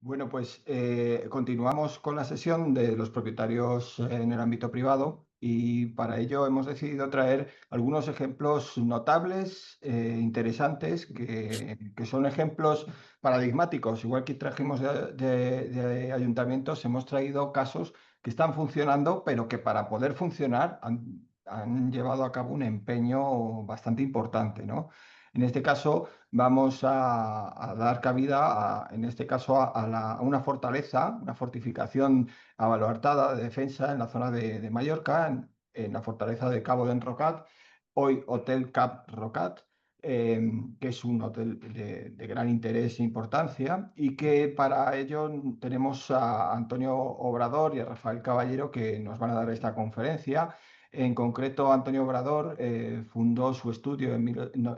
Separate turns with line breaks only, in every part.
Bueno, pues continuamos con la sesión de los propietarios en el ámbito privado y para ello hemos decidido traer algunos ejemplos notables, interesantes, que son ejemplos paradigmáticos. Igual que trajimos de ayuntamientos, hemos traído casos que están funcionando, pero que para poder funcionar han llevado a cabo un empeño bastante importante, ¿no? En este caso, vamos a dar cabida, en este caso, a una fortaleza, una fortificación abaluartada de defensa en la zona de Mallorca, en la fortaleza de Cabo de Enrocat, hoy Hotel Cap Rocat, que es un hotel de gran interés e importancia, y que para ello tenemos a Antonio Obrador y a Rafael Caballero que nos van a dar esta conferencia. En concreto, Antonio Obrador fundó su estudio,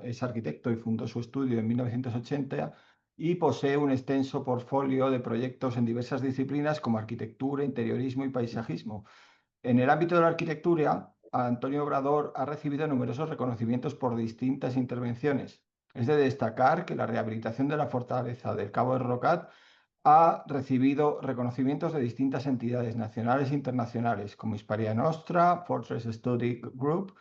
es arquitecto y fundó su estudio en 1980 y posee un extenso portfolio de proyectos en diversas disciplinas como arquitectura, interiorismo y paisajismo. En el ámbito de la arquitectura, Antonio Obrador ha recibido numerosos reconocimientos por distintas intervenciones. Es de destacar que la rehabilitación de la fortaleza del Cabo de Rocat ha recibido reconocimientos de distintas entidades nacionales e internacionales, como Hispalia Nostra, Fortress Study Group,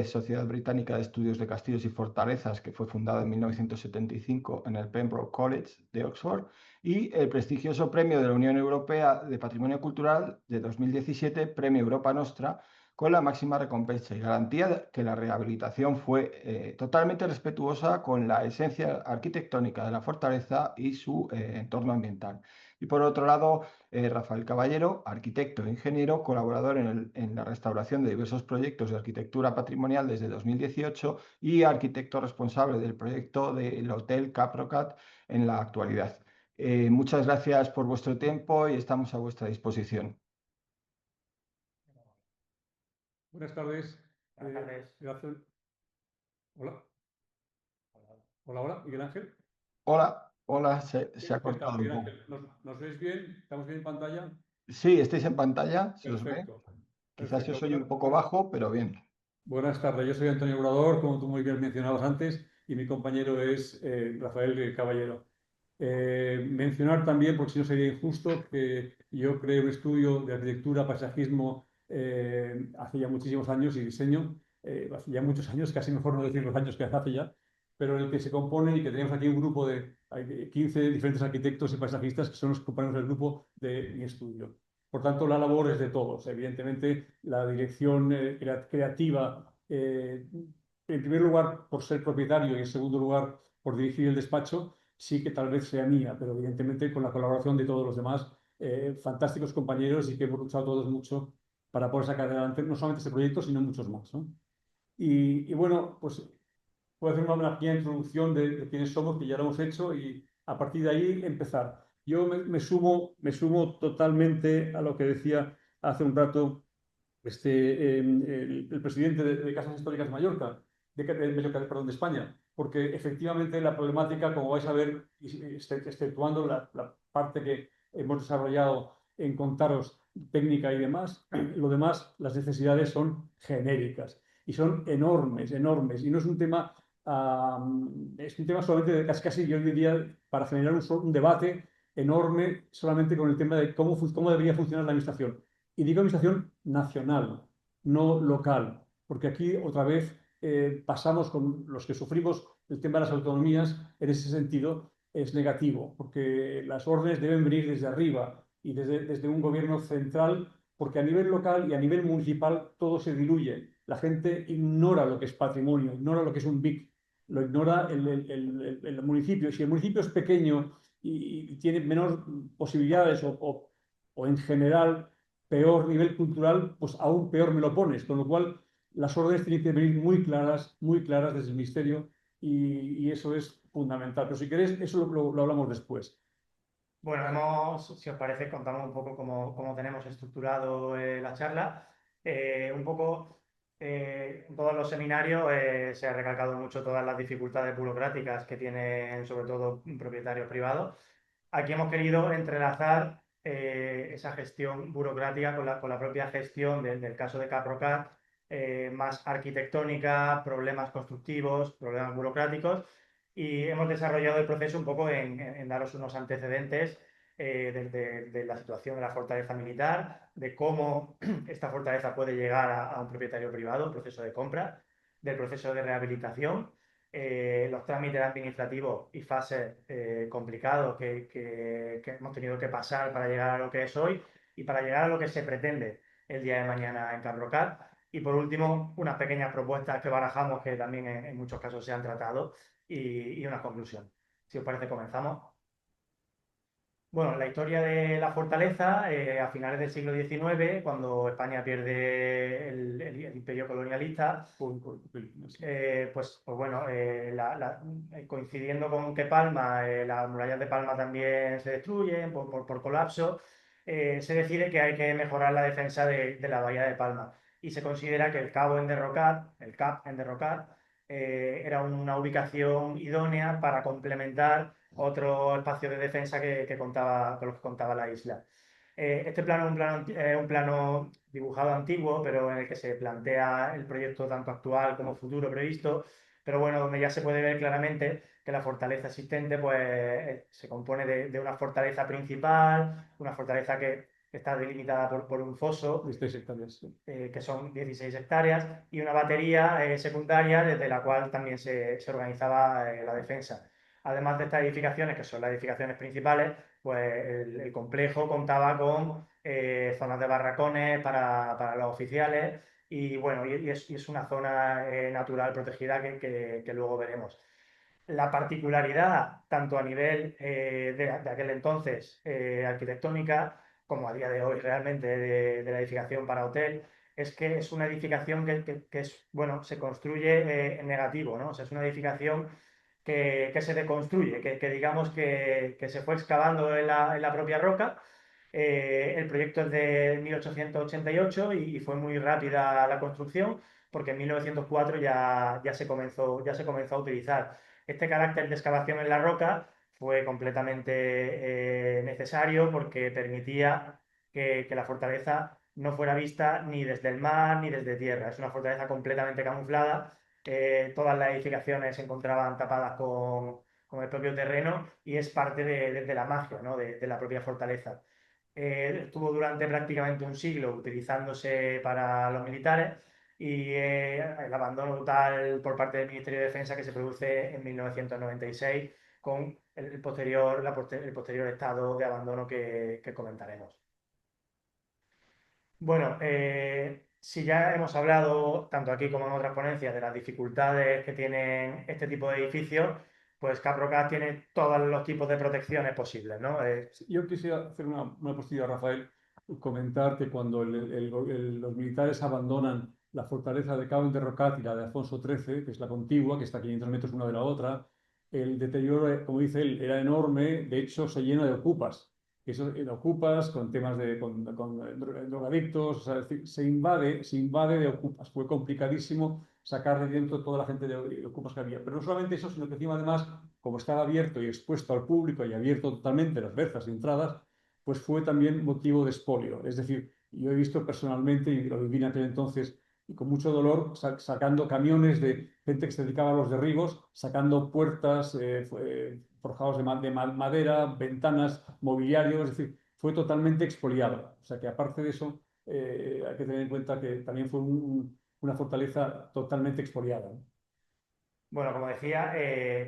Sociedad Británica de Estudios de Castillos y Fortalezas, que fue fundada en 1975 en el Pembroke College de Oxford, y el prestigioso Premio de la Unión Europea de Patrimonio Cultural de 2017, Premio Europa Nostra, con la máxima recompensa y garantía de que la rehabilitación fue totalmente respetuosa con la esencia arquitectónica de la fortaleza y su entorno ambiental. Y por otro lado, Rafael Caballero, arquitecto e ingeniero, colaborador en la restauración de diversos proyectos de arquitectura patrimonial desde 2018 y arquitecto responsable del proyecto del Hotel Caprocat en la actualidad. Muchas gracias por vuestro tiempo y estamos a vuestra disposición.
Buenas tardes.
Buenas tardes.
Gracias. Hola. Hola, hola, Miguel Ángel.
Hola, hola, se ha
¿Qué tal,
cortado un
Miguel
poco.
Ángel? ¿Nos ves bien? ¿Estamos bien en pantalla?
Sí, estáis en pantalla, se os ve.
Perfecto.
Quizás se
Perfecto.
os oye un poco bajo, pero bien.
Buenas tardes. Yo soy Antonio Obrador, como tú muy bien mencionabas antes, y mi compañero es Rafael Caballero. Mencionar también, porque si no sería injusto, que yo creé un estudio de arquitectura, paisajismo hace ya muchísimos años y diseño, hace ya muchos años, casi mejor no decir los años que hace ya, pero en el que se compone y que tenemos aquí un grupo de hay 15 diferentes arquitectos y paisajistas que son los que componemos el grupo de mi estudio. Por tanto, la labor es de todos. Evidentemente, la dirección creativa, en primer lugar por ser propietario y en segundo lugar por dirigir el despacho, sí que tal vez sea mía, pero evidentemente con la colaboración de todos los demás, fantásticos compañeros y que hemos luchado todos mucho para poder sacar adelante no solamente este proyecto, sino muchos más, ¿no? Y bueno, pues puedo hacer una pequeña introducción de quiénes somos, que ya lo hemos hecho, y a partir de ahí empezar. Yo me sumo totalmente a lo que decía hace un rato el presidente de Casas Históricas de Mallorca, Mallorca, perdón, de España, porque efectivamente la problemática, como vais a ver, exceptuando la parte que hemos desarrollado en contaros técnica y demás, lo demás, las necesidades son genéricas y son enormes, enormes, y no es un tema, es un tema solamente de casi, yo diría, para generar un debate enorme solamente con el tema de cómo debería funcionar la administración. Y digo administración nacional, no local, porque aquí otra vez pasamos con los que sufrimos el tema de las autonomías, en ese sentido es negativo, porque las órdenes deben venir desde arriba y desde un gobierno central, porque a nivel local y a nivel municipal todo se diluye. La gente ignora lo que es patrimonio, ignora lo que es un BIC, lo ignora el municipio. Si el municipio es pequeño y tiene menor posibilidades o en general peor nivel cultural, pues aún peor me lo pones. Con lo cual, las órdenes tienen que venir muy claras desde el ministerio y eso es fundamental. Pero si queréis, eso lo hablamos después.
Bueno, si os parece, contamos un poco cómo tenemos estructurado la charla. Un poco, en todos los seminarios se ha recalcado mucho todas las dificultades burocráticas que tienen, sobre todo, propietarios privados. Aquí hemos querido entrelazar esa gestión burocrática con la propia gestión del caso de Caprocat, más arquitectónica, problemas constructivos, problemas burocráticos, y hemos desarrollado el proceso un poco en daros unos antecedentes de la situación de la fortaleza militar, de cómo esta fortaleza puede llegar a un propietario privado, proceso de compra, del proceso de rehabilitación, los trámites administrativos y fases complicados que hemos tenido que pasar para llegar a lo que es hoy y para llegar a lo que se pretende el día de mañana en Carrocat. Y por último, unas pequeñas propuestas que barajamos que también en muchos casos se han tratado y una conclusión. Si os parece, comenzamos. Bueno, la historia de la fortaleza, a finales del siglo XIX, cuando España pierde el imperio colonialista, pues bueno, coincidiendo con que Palma, las murallas de Palma también se destruyen por colapso, se decide que hay que mejorar la defensa de la bahía de Palma y se considera que el Cabo Enderrocar, el CAP Enderrocar, era una ubicación idónea para complementar otro espacio de defensa con los que contaba la isla. Este plano es un plano dibujado antiguo, pero en el que se plantea el proyecto tanto actual como futuro previsto, pero bueno, donde ya se puede ver claramente que la fortaleza existente pues, se compone de una fortaleza principal, una fortaleza que está delimitada por un foso,
16 hectáreas.
que son 16 hectáreas, y una batería secundaria desde la cual también se organizaba la defensa. Además de estas edificaciones, que son las edificaciones principales, pues el complejo contaba con zonas de barracones para los oficiales y bueno, y es una zona natural protegida que luego veremos. La particularidad, tanto a nivel de aquel entonces arquitectónica, como a día de hoy realmente de la edificación para hotel, es que es una edificación que es, bueno, se construye en negativo, ¿no? O sea, es una edificación que se deconstruye, que digamos que se fue excavando en la propia roca. El proyecto es de 1888 y fue muy rápida la construcción porque en 1904 ya se comenzó a utilizar. Este carácter de excavación en la roca fue completamente necesario porque permitía que la fortaleza no fuera vista ni desde el mar ni desde tierra. Es una fortaleza completamente camuflada. Todas las edificaciones se encontraban tapadas con el propio terreno y es parte de la magia, ¿no? de la propia fortaleza. Estuvo durante prácticamente un siglo utilizándose para los militares y el abandono total por parte del Ministerio de Defensa que se produce en 1996 con el posterior estado de abandono que comentaremos. Bueno, si ya hemos hablado, tanto aquí como en otras ponencias, de las dificultades que tienen este tipo de edificios, pues Caprocat tiene todos los tipos de protecciones posibles, ¿no?
Yo quisiera hacer una postilla, Rafael, comentar que cuando los militares abandonan la fortaleza de Cabo Enderrocat y la de Alfonso XIII, que es la contigua, que está a 500 metros una de la otra, el deterioro, como dice él, era enorme, de hecho se llena de ocupas. Eso, de ocupas con temas con drogadictos, o sea, es decir, se invade de ocupas. Fue complicadísimo sacar de dentro toda la gente de ocupas que había. Pero no solamente eso, sino que encima además, como estaba abierto y expuesto al público y abierto totalmente las verzas y entradas, pues fue también motivo de expolio. Es decir, yo he visto personalmente, y lo viví en aquel entonces, y con mucho dolor, sacando camiones de gente que se dedicaba a los derribos, sacando puertas forjados de madera, ventanas, mobiliario, es decir, fue totalmente expoliado. O sea que aparte de eso, hay que tener en cuenta que también fue una fortaleza totalmente expoliada, ¿no?
Bueno, como decía,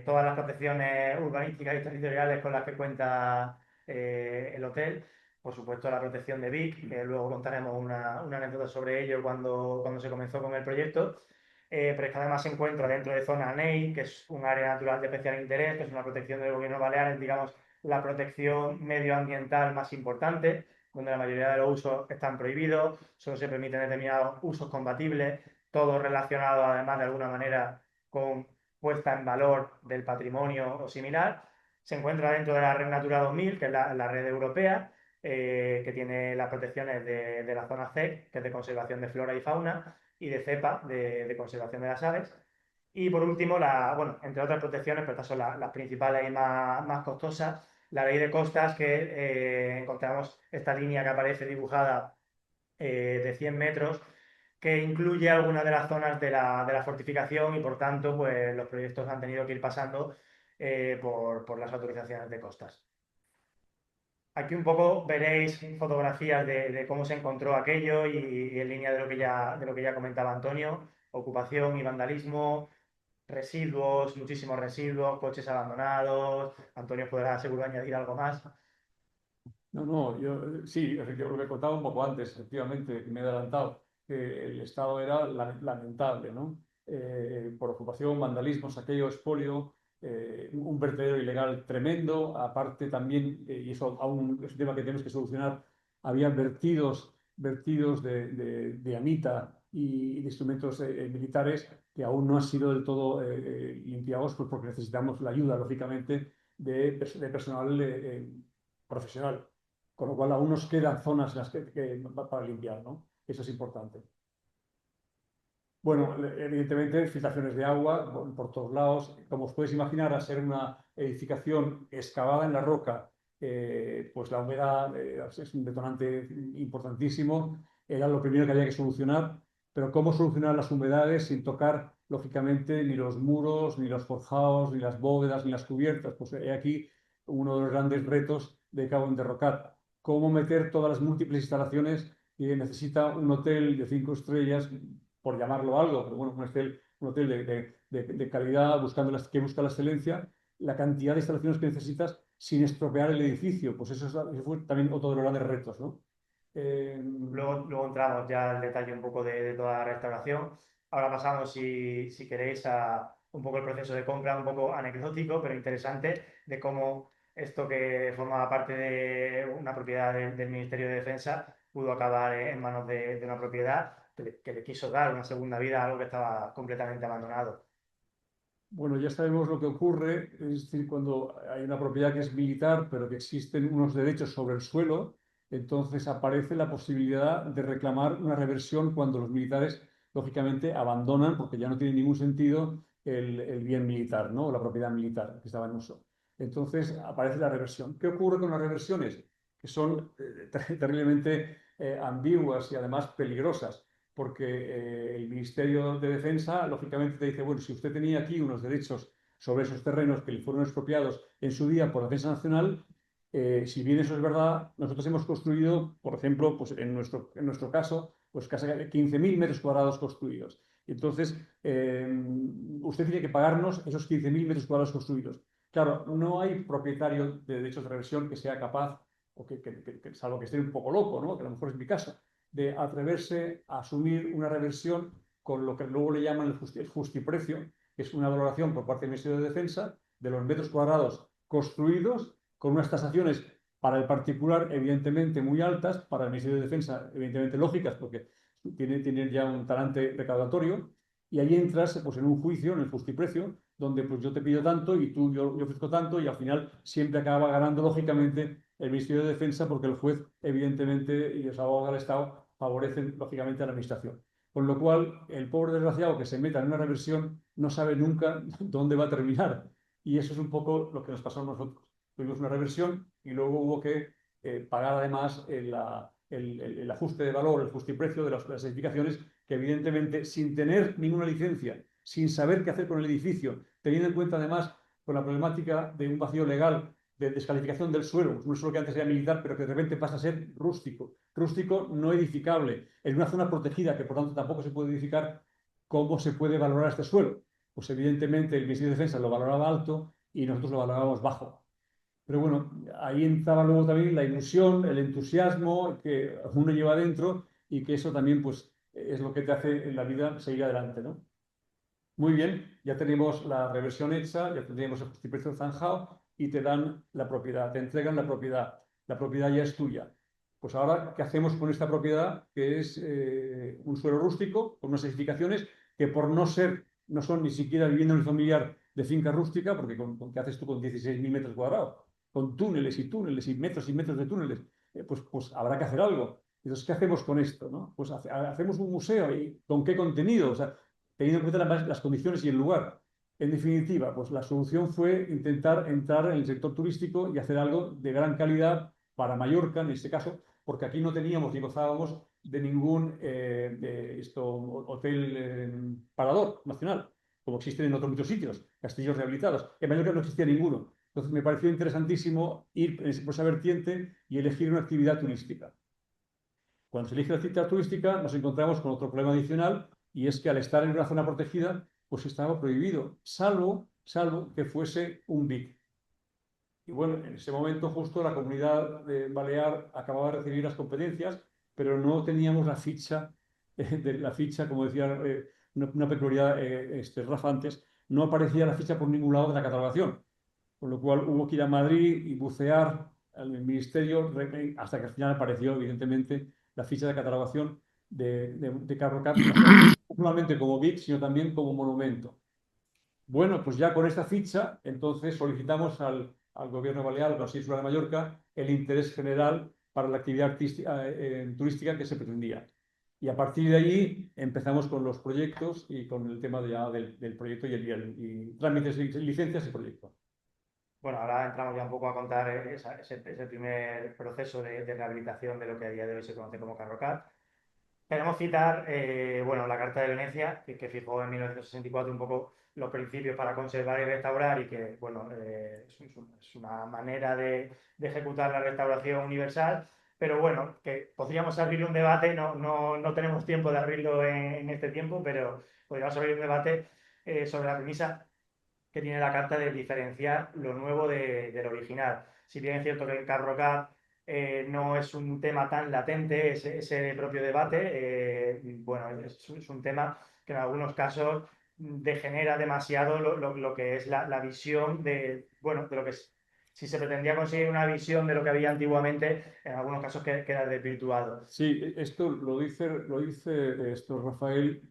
todas las protecciones urbanísticas y territoriales con las que cuenta el hotel, por supuesto la protección de Vic, que luego contaremos una anécdota sobre ello cuando se comenzó con el proyecto, pero es que además se encuentra dentro de zona ANEI, que es un área natural de especial interés, que es una protección del gobierno balear, digamos, la protección medioambiental más importante, donde la mayoría de los usos están prohibidos, solo se permiten determinados usos compatibles, todo relacionado además de alguna manera con puesta en valor del patrimonio o similar. Se encuentra dentro de la Red Natura 2000, que es la red europea, que tiene las protecciones de la zona C, que es de conservación de flora y fauna, y de CEPA, de conservación de las aves. Y por último, bueno, entre otras protecciones, pero estas son las principales y más costosas, la ley de costas, que encontramos esta línea que aparece dibujada de 100 metros, que incluye algunas de las zonas de la fortificación y por tanto pues, los proyectos han tenido que ir pasando por las autorizaciones de costas. Aquí un poco veréis fotografías de cómo se encontró aquello y en línea de lo que ya comentaba Antonio, ocupación y vandalismo, residuos, muchísimos residuos, coches abandonados. Antonio podrá seguro añadir algo más.
No, no, yo sí, yo lo que contaba un poco antes, efectivamente, me he adelantado, que el estado era lamentable, ¿no? Por ocupación, vandalismo, saqueo, expolio, un vertedero ilegal tremendo, aparte también, y eso aún es un tema que tenemos que solucionar, había vertidos de amita y de instrumentos militares que aún no han sido del todo limpiados, pues porque necesitamos la ayuda, lógicamente, de personal profesional. Con lo cual aún nos quedan zonas en las para limpiar, ¿no? Eso es importante. Bueno, evidentemente filtraciones de agua por todos lados. Como os podéis imaginar, al ser una edificación excavada en la roca, pues la humedad es un detonante importantísimo. Era lo primero que había que solucionar. Pero ¿cómo solucionar las humedades sin tocar, lógicamente, ni los muros, ni los forjados, ni las bóvedas, ni las cubiertas? Pues he aquí uno de los grandes retos de Cabo Enderrocat. ¿Cómo meter todas las múltiples instalaciones que necesita un hotel de 5 estrellas, por llamarlo algo, pero bueno, un hotel de calidad que busca la excelencia, la cantidad de instalaciones que necesitas sin estropear el edificio? Pues eso fue también otro de los grandes retos, ¿no?
Luego entramos ya al detalle un poco de toda la restauración. Ahora pasamos, si queréis, a un poco el proceso de compra, un poco anecdótico, pero interesante, de cómo esto que formaba parte de una propiedad del Ministerio de Defensa pudo acabar en manos de una propiedad que le quiso dar una segunda vida a algo que estaba completamente abandonado.
Bueno, ya sabemos lo que ocurre, es decir, cuando hay una propiedad que es militar, pero que existen unos derechos sobre el suelo, entonces aparece la posibilidad de reclamar una reversión cuando los militares, lógicamente, abandonan, porque ya no tiene ningún sentido el bien militar, ¿no? O la propiedad militar que estaba en uso. Entonces aparece la reversión. ¿Qué ocurre con las reversiones? Que son terriblemente ambiguas y además peligrosas, porque el Ministerio de Defensa, lógicamente, te dice, bueno, si usted tenía aquí unos derechos sobre esos terrenos que le fueron expropiados en su día por la Defensa Nacional, si bien eso es verdad, nosotros hemos construido, por ejemplo, pues en nuestro caso, pues casi 15.000 metros cuadrados construidos. Entonces, usted tiene que pagarnos esos 15.000 metros cuadrados construidos. Claro, no hay propietario de derechos de reversión que sea capaz, o salvo que esté un poco loco, ¿no? Que a lo mejor es mi caso, de atreverse a asumir una reversión con lo que luego le llaman el justiprecio, que es una valoración por parte del Ministerio de Defensa de los metros cuadrados construidos, con unas tasaciones para el particular evidentemente muy altas, para el Ministerio de Defensa evidentemente lógicas, porque tienen ya un talante recaudatorio, y ahí entras pues, en un juicio, en el justiprecio, donde pues, yo te pido tanto y yo ofrezco tanto, y al final siempre acaba ganando lógicamente el Ministerio de Defensa, porque el juez evidentemente y los abogados del Estado favorecen lógicamente a la administración. Con lo cual, el pobre desgraciado que se meta en una reversión no sabe nunca dónde va a terminar. Y eso es un poco lo que nos pasó a nosotros. Tuvimos una reversión y luego hubo que pagar además el ajuste de valor, el justiprecio de las edificaciones, que evidentemente, sin tener ninguna licencia, sin saber qué hacer con el edificio, teniendo en cuenta además con la problemática de un vacío legal de descalificación del suelo, un suelo que antes era militar, pero que de repente pasa a ser rústico no edificable, en una zona protegida que por tanto tampoco se puede edificar. ¿Cómo se puede valorar este suelo? Pues evidentemente el Ministerio de Defensa lo valoraba alto y nosotros lo valorábamos bajo. Pero bueno, ahí entraba luego también la ilusión, el entusiasmo que uno lleva dentro, y que eso también pues, es lo que te hace en la vida seguir adelante, ¿no? Muy bien, ya tenemos la reversión hecha, ya tenemos el justiprecio zanjado y te dan la propiedad, te entregan la propiedad ya es tuya. Pues ahora, ¿qué hacemos con esta propiedad? Que es un suelo rústico, con unas edificaciones que por no son ni siquiera vivienda unifamiliar de finca rústica, porque ¿qué haces tú con 16.000 metros cuadrados? Con túneles y metros y metros de túneles. Pues habrá que hacer algo. Entonces, ¿qué hacemos con esto? ¿No? Pues hacemos un museo. ¿Y con qué contenido? O sea, teniendo en cuenta las condiciones y el lugar. En definitiva, pues la solución fue intentar entrar en el sector turístico y hacer algo de gran calidad para Mallorca, en este caso, porque aquí no teníamos ni gozábamos de ningún hotel parador nacional, como existen en otros muchos sitios, castillos rehabilitados. En Mallorca no existía ninguno. Entonces me pareció interesantísimo ir por esa vertiente y elegir una actividad turística. Cuando se elige la actividad turística nos encontramos con otro problema adicional y es que al estar en una zona protegida pues estaba prohibido, salvo que fuese un BIC. Y bueno, en ese momento justo la comunidad de Balear acababa de recibir las competencias, pero no teníamos la ficha, como decía una peculiaridad Rafa antes, no aparecía la ficha por ningún lado de la catalogación, con lo cual hubo que ir a Madrid y bucear en el ministerio hasta que al final apareció evidentemente la ficha de catalogación de Carrocat, no solamente como BIC, sino también como monumento. Bueno, pues ya con esta ficha, entonces solicitamos al Gobierno Balear, a las Islas de Mallorca, el interés general para la actividad turística que se pretendía. Y a partir de allí empezamos con los proyectos y con el tema ya del proyecto y trámites, licencias y proyectos.
Bueno, ahora entramos ya un poco a contar ese primer proceso de rehabilitación de lo que a día de hoy se conoce como Carrocat. Queremos citar bueno, la Carta de Venecia, que fijó en 1964 un poco los principios para conservar y restaurar y que bueno, es una manera de ejecutar la restauración universal, pero bueno, que podríamos abrir un debate, no tenemos tiempo de abrirlo en este tiempo, pero podríamos abrir un debate sobre la premisa que tiene la carta de diferenciar lo nuevo del original. Si bien es cierto que el Carrocat no es un tema tan latente, ese propio debate, bueno, es un tema que en algunos casos degenera demasiado lo que es la visión bueno, de lo que es. Si se pretendía conseguir una visión de lo que había antiguamente, en algunos casos queda desvirtuado.
Sí, esto lo dice Rafael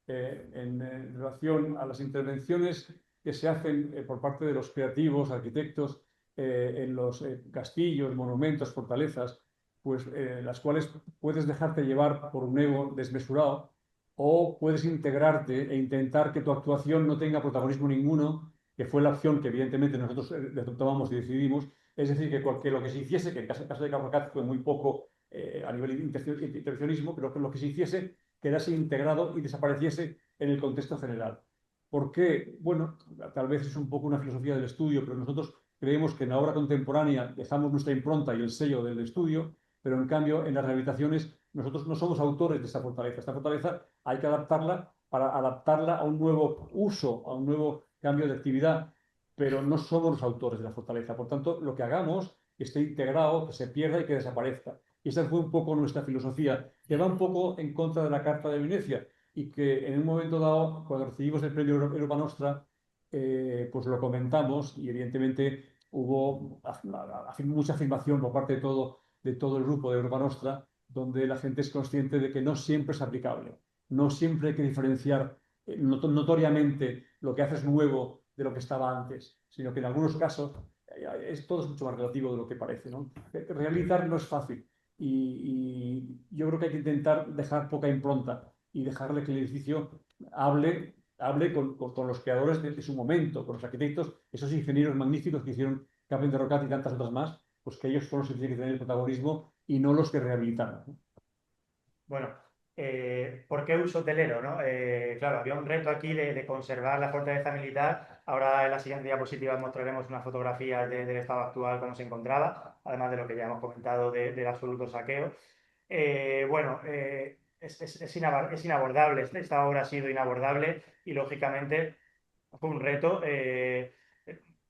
en relación a las intervenciones que se hacen por parte de los creativos, arquitectos, en los castillos, monumentos, fortalezas, pues las cuales puedes dejarte llevar por un ego desmesurado o puedes integrarte e intentar que tu actuación no tenga protagonismo ninguno, que fue la opción que evidentemente nosotros tomamos y decidimos. Es decir, que lo que se hiciese, que en caso de Carrocat fue muy poco a nivel intervencionismo, pero que lo que se hiciese quedase integrado y desapareciese en el contexto general. ¿Por qué? Bueno, tal vez es un poco una filosofía del estudio, pero nosotros creemos que en la obra contemporánea dejamos nuestra impronta y el sello del estudio, pero en cambio en las rehabilitaciones nosotros no somos autores de esta fortaleza. Esta fortaleza hay que adaptarla para adaptarla a un nuevo uso, a un nuevo cambio de actividad, pero no somos los autores de la fortaleza. Por tanto, lo que hagamos esté integrado, que se pierda y que desaparezca. Y esa fue un poco nuestra filosofía, que va un poco en contra de la Carta de Venecia y que en un momento dado, cuando recibimos el premio Europa Nostra, pues lo comentamos y evidentemente hubo mucha afirmación por parte de todo el grupo de Europa Nostra, donde la gente es consciente de que no siempre es aplicable, no siempre hay que diferenciar notoriamente lo que haces nuevo de lo que estaba antes, sino que en algunos casos todo es mucho más relativo de lo que parece, ¿no? Realizar no es fácil y yo creo que hay que intentar dejar poca impronta y dejarle que el edificio hable con los creadores de su momento, con los arquitectos, esos ingenieros magníficos que hicieron Carpenter de Rocat y tantas otras más, pues que ellos son los que tienen que tener el protagonismo y no los que rehabilitaron, ¿no?
Bueno, ¿por qué uso hotelero, no? Claro, había un reto aquí de conservar la fortaleza militar. Ahora en la siguiente diapositiva mostraremos una fotografía del estado actual cuando se encontraba, además de lo que ya hemos comentado del absoluto saqueo. Bueno, es inabordable, esta obra ha sido inabordable y lógicamente fue un reto.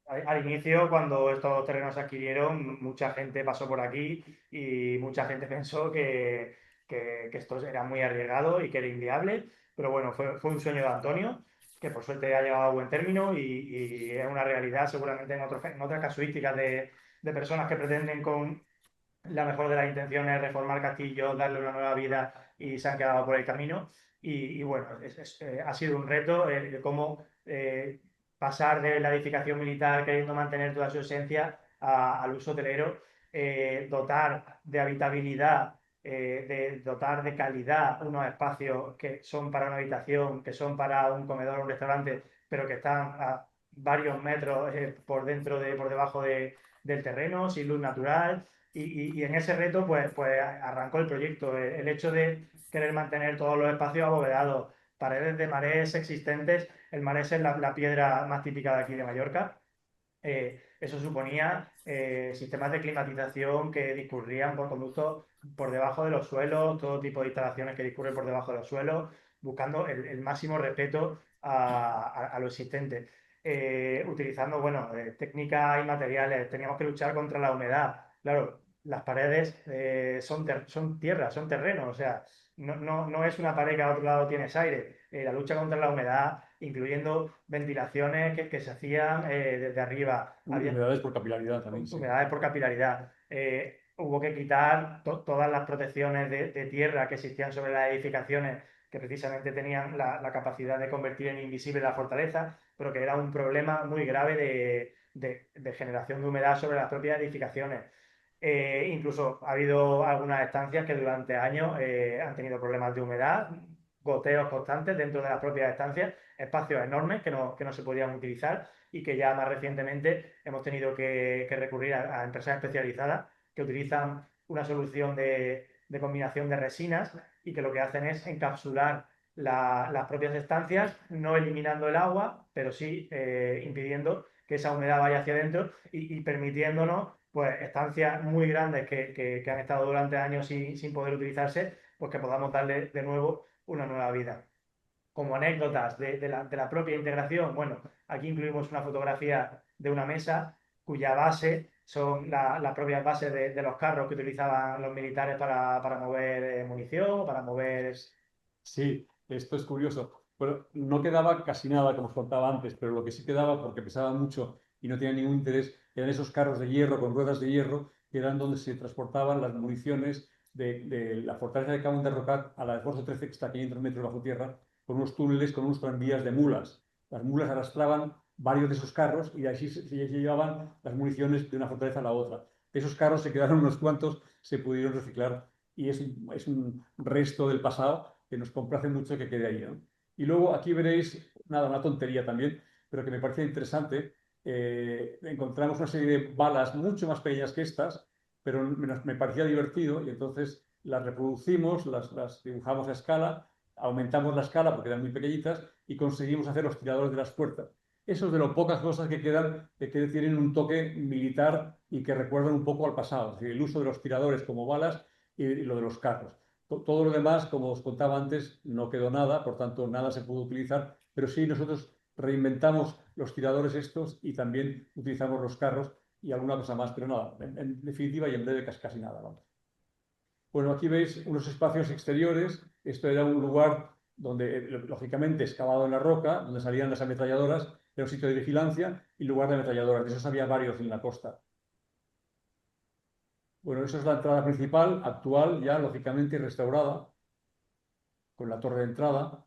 Al inicio, cuando estos terrenos se adquirieron, mucha gente pasó por aquí y mucha gente pensó que esto era muy arriesgado y que era inviable, pero bueno, fue un sueño de Antonio, que por suerte ha llegado a buen término y es una realidad seguramente en otras casuísticas de personas que pretenden con la mejor de las intenciones reformar Castillo, darle una nueva vida y se han quedado por el camino. Y bueno, ha sido un reto cómo pasar de la edificación militar queriendo mantener toda su esencia al uso hotelero, dotar de habitabilidad, dotar de calidad unos espacios que son para una habitación, que son para un comedor o un restaurante, pero que están a varios metros por debajo del terreno, sin luz natural. Y en ese reto, pues arrancó el proyecto. El hecho de querer mantener todos los espacios abovedados, paredes de marés existentes. El marés es la piedra más típica de aquí de Mallorca. eso suponía sistemas de climatización que discurrían por conductos por debajo de los suelos, todo tipo de instalaciones que discurren por debajo de los suelos, buscando el máximo respeto a lo existente. Utilizando, bueno, técnicas y materiales, teníamos que luchar contra la humedad. Claro, las paredes son tierra, son terreno, o sea, no es una pared que a otro lado tienes aire. La lucha contra la humedad, incluyendo ventilaciones que se hacían desde arriba. Había
Humedades por capilaridad también, sí.
humedades por capilaridad. Hubo que quitar todas las protecciones de tierra que existían sobre las edificaciones, que precisamente tenían la capacidad de convertir en invisible la fortaleza, pero que era un problema muy grave de generación de humedad sobre las propias edificaciones. Incluso ha habido algunas estancias que durante años han tenido problemas de humedad, goteos constantes dentro de las propias estancias, espacios enormes que no se podían utilizar y que ya más recientemente hemos tenido que recurrir a empresas especializadas que utilizan una solución de combinación de resinas y que lo que hacen es encapsular las propias estancias, no eliminando el agua, pero sí impidiendo que esa humedad vaya hacia adentro y permitiéndonos pues, estancias muy grandes que han estado durante años sin poder utilizarse, pues que podamos darle de nuevo una nueva vida. Como anécdotas de la propia integración, bueno, aquí incluimos una fotografía de una mesa cuya base son las propias bases de los carros que utilizaban los militares para mover munición, para mover...
Sí, esto es curioso. Bueno, no quedaba casi nada, como os contaba antes, pero lo que sí quedaba, porque pesaba mucho y no tenía ningún interés, eran esos carros de hierro con ruedas de hierro, que eran donde se transportaban las municiones de la fortaleza de Cabo Rocat a la de Alfonso XIII, que está a 500 metros bajo tierra, con unos túneles, con unos tranvías de mulas. Las mulas arrastraban varios de esos carros y así se llevaban las municiones de una fortaleza a la otra. De esos carros se quedaron unos cuantos, se pudieron reciclar y es un resto del pasado que nos complace mucho que quede ahí, ¿no? Y luego aquí veréis, nada, una tontería también, pero que me parece interesante. Encontramos una serie de balas mucho más pequeñas que estas, pero me parecía divertido y entonces las reproducimos, las dibujamos a escala, aumentamos la escala porque eran muy pequeñitas y conseguimos hacer los tiradores de las puertas. Eso es de lo pocas cosas que quedan que tienen un toque militar y que recuerdan un poco al pasado, es decir, el uso de los tiradores como balas y lo de los carros. Todo lo demás, como os contaba antes, no quedó nada, por tanto nada se pudo utilizar, pero sí nosotros reinventamos los tiradores estos y también utilizamos los carros y alguna cosa más, pero nada, en definitiva y en breve casi nada, ¿no? Bueno, aquí veis unos espacios exteriores. Esto era un lugar donde, lógicamente, excavado en la roca, donde salían las ametralladoras, era un sitio de vigilancia y lugar de ametralladoras. De esos había varios en la costa. Bueno, esa es la entrada principal, actual, ya lógicamente restaurada, con la torre de entrada.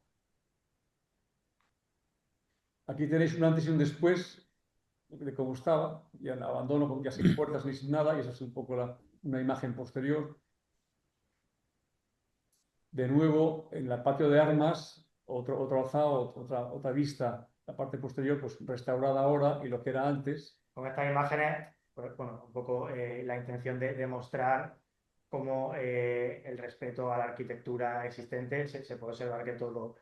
Aquí tenéis un antes y un después de cómo estaba, ya en abandono, ya sin puertas ni sin nada, y esa es un poco una imagen posterior. De nuevo, en el patio de armas, otro alzado, otra vista, la parte posterior, pues restaurada ahora y lo que era antes.
Con estas imágenes, pues, bueno, un poco la intención de mostrar cómo el respeto a la arquitectura existente se puede observar que todo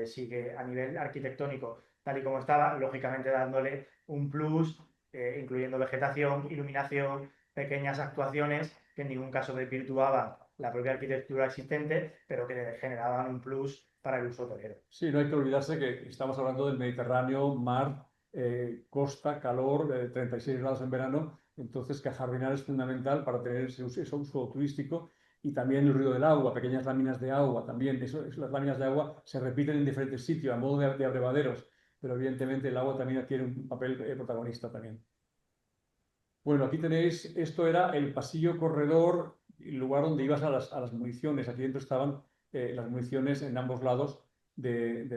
sigue a nivel arquitectónico tal y como estaba, lógicamente dándole un plus, incluyendo vegetación, iluminación, pequeñas actuaciones que en ningún caso desvirtuaban la propia arquitectura existente, pero que generaban un plus para el uso hotelero.
Sí, no hay que olvidarse que estamos hablando del Mediterráneo, mar, costa, calor, 36 grados en verano, entonces que ajardinar es fundamental para tener ese uso turístico y también el ruido del agua, pequeñas láminas de agua, también las láminas de agua se repiten en diferentes sitios a modo de abrevaderos, pero evidentemente el agua también adquiere un papel protagonista también. Bueno, aquí tenéis, esto era el pasillo corredor, el lugar donde ibas a las municiones, aquí dentro estaban las municiones en ambos lados de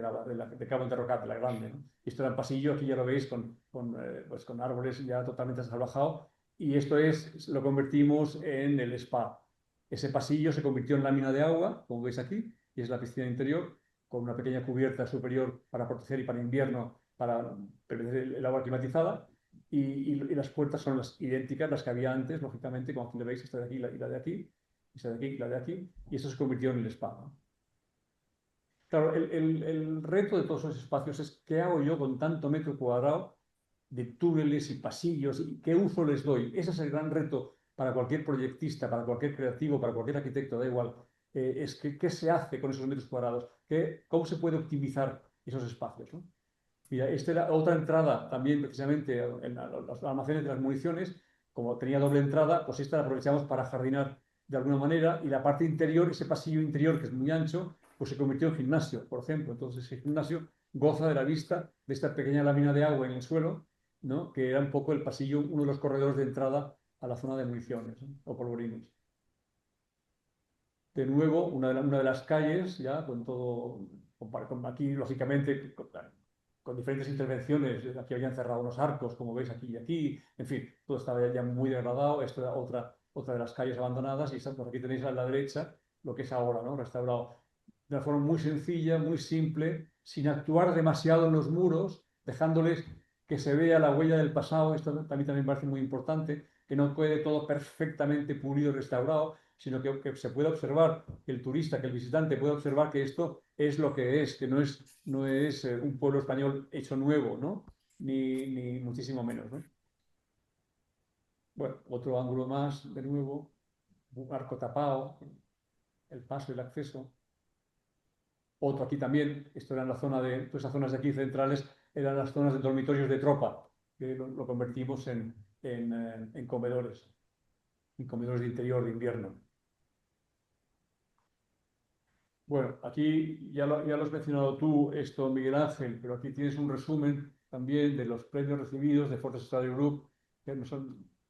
Cabo Enterrocat, de la grande, ¿no? Esto era el pasillo, aquí ya lo veis pues con árboles ya totalmente salvajado, y esto lo convertimos en el spa. Ese pasillo se convirtió en lámina de agua, como veis aquí, y es la piscina interior, con una pequeña cubierta superior para proteger y para invierno, para permitir el agua climatizada, y las puertas son las idénticas, las que había antes, lógicamente, como aquí lo veis, esta de aquí y la de aquí, esta de aquí y la de aquí, y esto se convirtió en el spa, ¿no? Claro, el reto de todos esos espacios es ¿qué hago yo con tanto metro cuadrado de túneles y pasillos, y qué uso les doy. Ese es el gran reto para cualquier proyectista, para cualquier creativo, para cualquier arquitecto, da igual. Es que, ¿qué se hace con esos metros cuadrados? ¿Cómo se puede optimizar esos espacios, ¿no? Mira, esta era otra entrada también precisamente en los almacenes de las municiones. Como tenía doble entrada, pues esta la aprovechamos para jardinar de alguna manera, y la parte interior, ese pasillo interior que es muy ancho, pues se convirtió en gimnasio, por ejemplo. Entonces el gimnasio goza de la vista de esta pequeña lámina de agua en el suelo, ¿no? Que era un poco el pasillo, uno de los corredores de entrada a la zona de municiones, ¿no? O polvorines. De nuevo, una de las calles, ya con todo, aquí lógicamente con diferentes intervenciones. Aquí habían cerrado unos arcos, como veis aquí y aquí, en fin, todo estaba ya muy degradado. Esto era otra de las calles abandonadas, y por aquí tenéis a la derecha lo que es ahora, ¿no? Restaurado de una forma muy sencilla, muy simple, sin actuar demasiado en los muros, dejándoles que se vea la huella del pasado. Esto también me parece muy importante, que no quede todo perfectamente pulido y restaurado, sino que se pueda observar, que el turista, que el visitante pueda observar que esto es lo que es, que no es un pueblo español hecho nuevo, ¿no? Ni muchísimo menos, ¿no? Bueno, otro ángulo más, de nuevo, un arco tapado, el paso y el acceso. Otro aquí también, esto era en la zona todas esas zonas de aquí centrales, eran las zonas de dormitorios de tropa, que lo convertimos en comedores de interior, de invierno. Bueno, aquí ya lo has mencionado tú, esto, Miguel Ángel, pero aquí tienes un resumen también de los premios recibidos de Fortress Study Group, que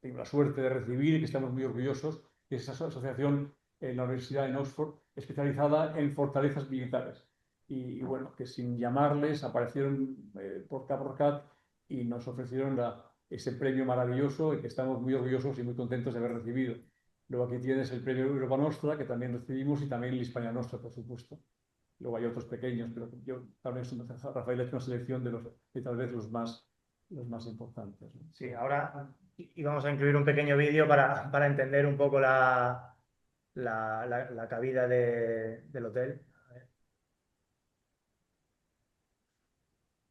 tengo la suerte de recibir y que estamos muy orgullosos, que es esa asociación en la Universidad en Oxford, especializada en fortalezas militares. Y bueno, que sin llamarles aparecieron por CAT y nos ofrecieron ese premio maravilloso, y que estamos muy orgullosos y muy contentos de haber recibido. Luego aquí tienes el premio Europa Nostra, que también recibimos, y también el Hispania Nostra, por supuesto. Luego hay otros pequeños, pero yo también, Rafael, he hecho una selección de tal vez los más importantes, ¿no?
Sí, ahora íbamos a incluir un pequeño vídeo para entender un poco la cabida del hotel.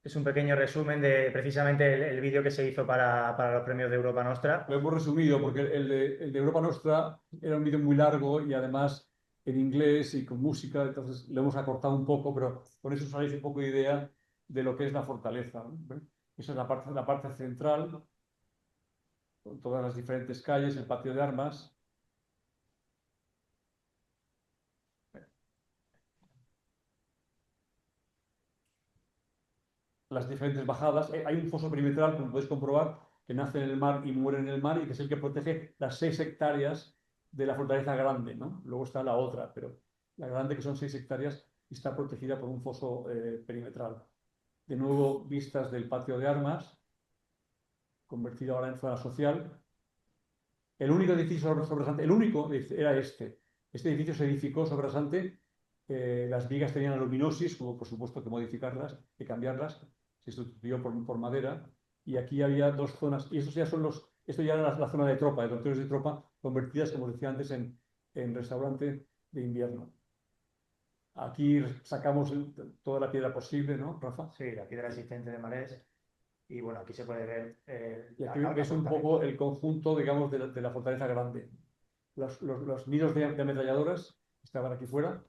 Es un pequeño resumen de precisamente el vídeo que se hizo para los premios de Europa Nostra.
Lo hemos resumido porque el de Europa Nostra era un vídeo muy largo y además en inglés y con música, entonces lo hemos acortado un poco, pero con eso os haréis un poco de idea de lo que es la fortaleza, ¿no? Esa es la parte central, con todas las diferentes calles, el patio de armas. Las diferentes bajadas. Hay un foso perimetral, como podéis comprobar, que nace en el mar y muere en el mar, y que es el que protege las 6 hectáreas de la fortaleza grande, ¿no? Luego está la otra, pero la grande, que son 6 hectáreas, está protegida por un foso perimetral. De nuevo, vistas del patio de armas, convertido ahora en zona social. El único edificio sobrasante, el único era este. Este edificio se edificó sobrasante. Las vigas tenían aluminosis, hubo por supuesto que modificarlas, que cambiarlas. Se sustituyó por madera. Y aquí había 2 zonas. Y esto ya era la zona de tropa, de dormitorios de tropa, convertidas, como decía antes, en restaurante de invierno. Aquí sacamos toda la piedra posible, ¿no, Rafa?
Sí, la piedra existente de Marés. Y bueno, aquí se puede ver.
Y aquí ves un poco el conjunto, digamos, de la fortaleza grande. Los nidos de ametralladoras estaban aquí fuera.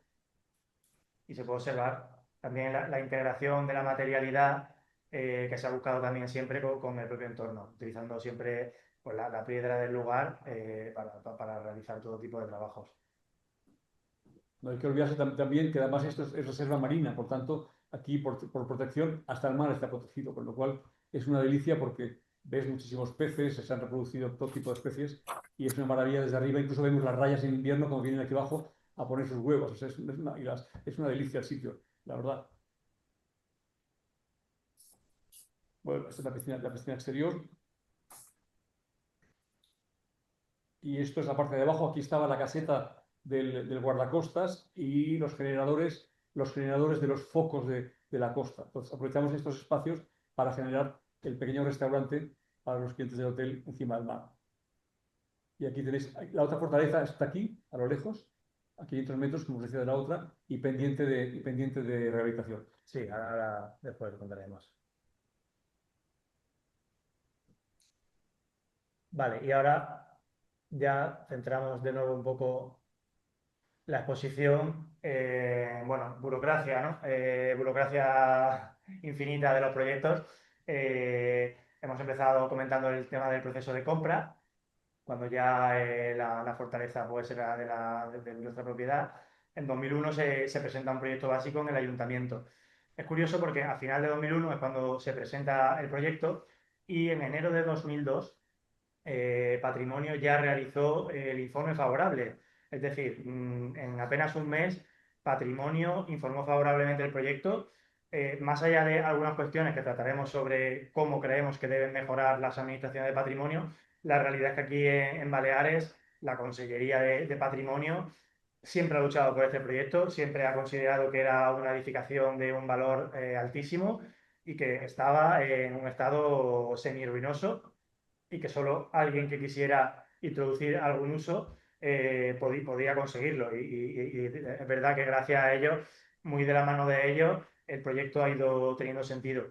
Y se puede observar también la integración de la materialidad que se ha buscado también siempre con el propio entorno, utilizando siempre pues, la piedra del lugar para realizar todo tipo de trabajos.
No hay que olvidarse también que además esto es reserva marina, por tanto, aquí por protección hasta el mar está protegido, con lo cual es una delicia porque ves muchísimos peces, se han reproducido todo tipo de especies, y es una maravilla desde arriba. Incluso vemos las rayas en invierno como vienen aquí abajo a poner sus huevos. O sea, es una delicia el sitio, la verdad. Bueno, esta es la piscina exterior. Y esto es la parte de abajo. Aquí estaba la caseta del guardacostas y los generadores de los focos de la costa. Entonces aprovechamos estos espacios para generar el pequeño restaurante para los clientes del hotel encima del mar. Y aquí tenéis, la otra fortaleza está aquí, a lo lejos, a 500 metros, como os decía, de la otra, y pendiente de rehabilitación.
Sí, ahora después lo contaremos. Vale, y ahora ya centramos de nuevo un poco la exposición. Bueno, burocracia, ¿no? Burocracia infinita de los proyectos. Hemos empezado comentando el tema del proceso de compra, cuando ya la fortaleza pues, era de nuestra propiedad. En 2001 se presenta un proyecto básico en el ayuntamiento. Es curioso porque a final de 2001 es cuando se presenta el proyecto y en enero de 2002 Patrimonio ya realizó el informe favorable. Es decir, en apenas un mes, Patrimonio informó favorablemente el proyecto. Más allá de algunas cuestiones que trataremos sobre cómo creemos que deben mejorar las administraciones de patrimonio, la realidad es que aquí en Baleares, la Consellería de Patrimonio siempre ha luchado por este proyecto, siempre ha considerado que era una edificación de un valor altísimo y que estaba en un estado semi-ruinoso y que solo alguien que quisiera introducir algún uso podía conseguirlo. Y es verdad que gracias a ellos, muy de la mano de ellos, el proyecto ha ido teniendo sentido.